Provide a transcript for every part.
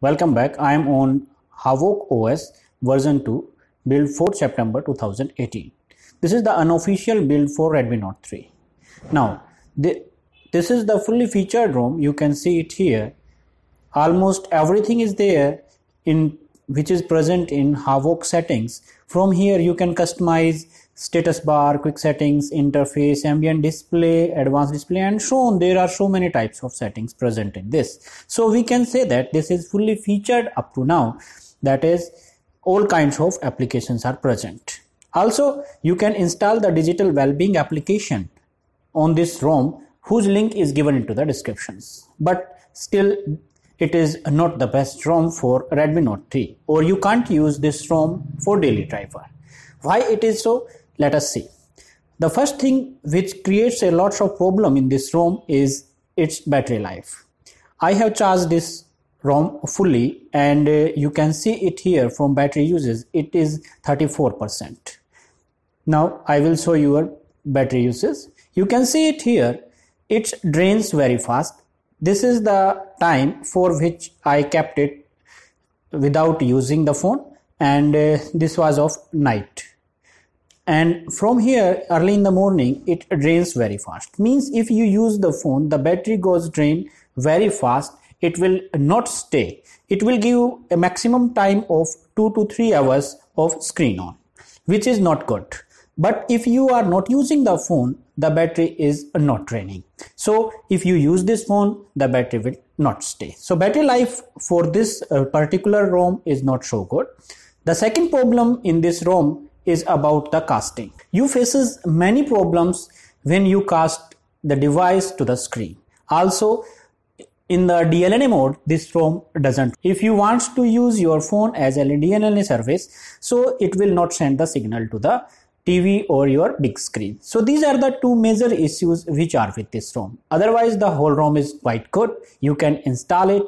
Welcome back. I am on Havok OS version 2 build 4 September 2018. This is the unofficial build for Redmi Note 3. Now, this is the fully featured ROM. You can see it here. Almost everything is there which is present in Havok settings. From here you can customize status bar, quick settings, interface, ambient display, advanced display, and so on. There are so many types of settings present in this. So we can say that this is fully featured up to now. That is, all kinds of applications are present. Also, you can install the digital well-being application on this ROM, whose link is given into the descriptions. But still, it is not the best ROM for Redmi Note 3, or you can't use this ROM for daily driver. Why it is so? Let us see. The first thing which creates a lot of problem in this ROM is its battery life. I have charged this ROM fully, and you can see it here from battery uses. It is 34%. Now I will show you your battery uses. You can see it here. It drains very fast. This is the time for which I kept it without using the phone, and this was of night. And from here, early in the morning, it drains very fast. Means if you use the phone, the battery goes drain very fast. It will not stay. It will give a maximum time of 2 to 3 hours of screen on, which is not good. But if you are not using the phone, the battery is not draining. So if you use this phone, the battery will not stay. So battery life for this particular ROM is not so good. The second problem in this ROM is about the casting. You faces many problems when you cast the device to the screen. Also, in the DLNA mode, this ROM doesn't. If you want to use your phone as a DLNA service, so it will not send the signal to the TV or your big screen. So these are the two major issues which are with this ROM. Otherwise, the whole ROM is quite good. You can install it.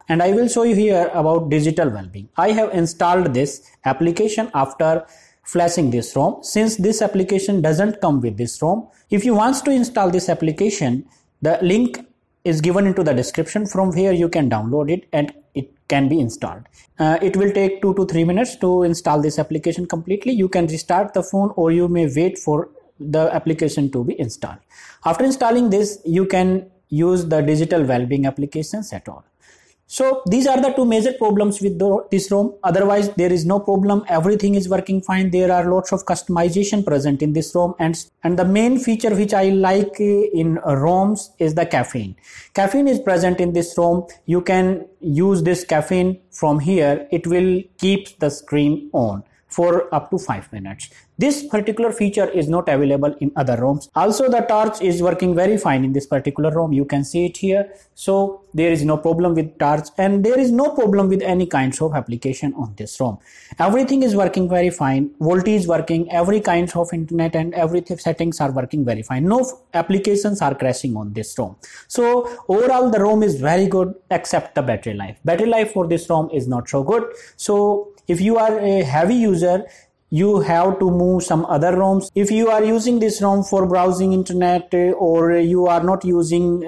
And I will show you here about digital well-being. I have installed this application after flashing this ROM. Since this application doesn't come with this ROM, if you want to install this application, the link is given into the description. From here you can download it and it can be installed. It will take 2 to 3 minutes to install this application completely. You can restart the phone, or you may wait for the application to be installed. After installing this, you can use the digital well-being applications at all. So these are the two major problems with this ROM. Otherwise, there is no problem. Everything is working fine. There are lots of customization present in this ROM, and the main feature which I like in ROMs is the caffeine. Caffeine is present in this ROM. You can use this caffeine from here. It will keep the screen on for up to 5 minutes. This particular feature is not available in other ROMs. Also, the torch is working very fine in this particular ROM. You can see it here. So there is no problem with torch, and there is no problem with any kinds of application on this ROM. Everything is working very fine. VoLTE is working. Every kinds of internet and everything settings are working very fine. No applications are crashing on this ROM. So overall, the ROM is very good, except the battery life. Battery life for this ROM is not so good. So if you are a heavy user, you have to move some other ROMs. If you are using this ROM for browsing internet, or you are not using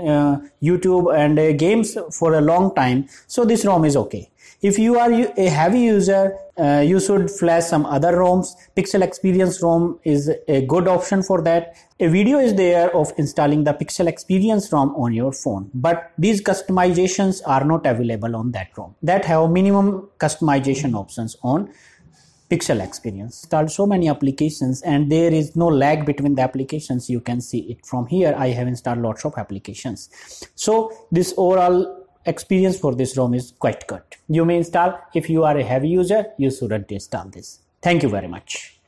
YouTube and games for a long time, so this ROM is okay. If you are a heavy user, you should flash some other ROMs. Pixel Experience ROM is a good option for that. A video is there of installing the Pixel Experience ROM on your phone, but these customizations are not available on that ROM. That have minimum customization options on Pixel Experience. Installed so many applications, and there is no lag between the applications. You can see it from here. I have installed lots of applications. So this overall experience for this ROM is quite good. You may install. If you are a heavy user, you shouldn't install this. Thank you very much.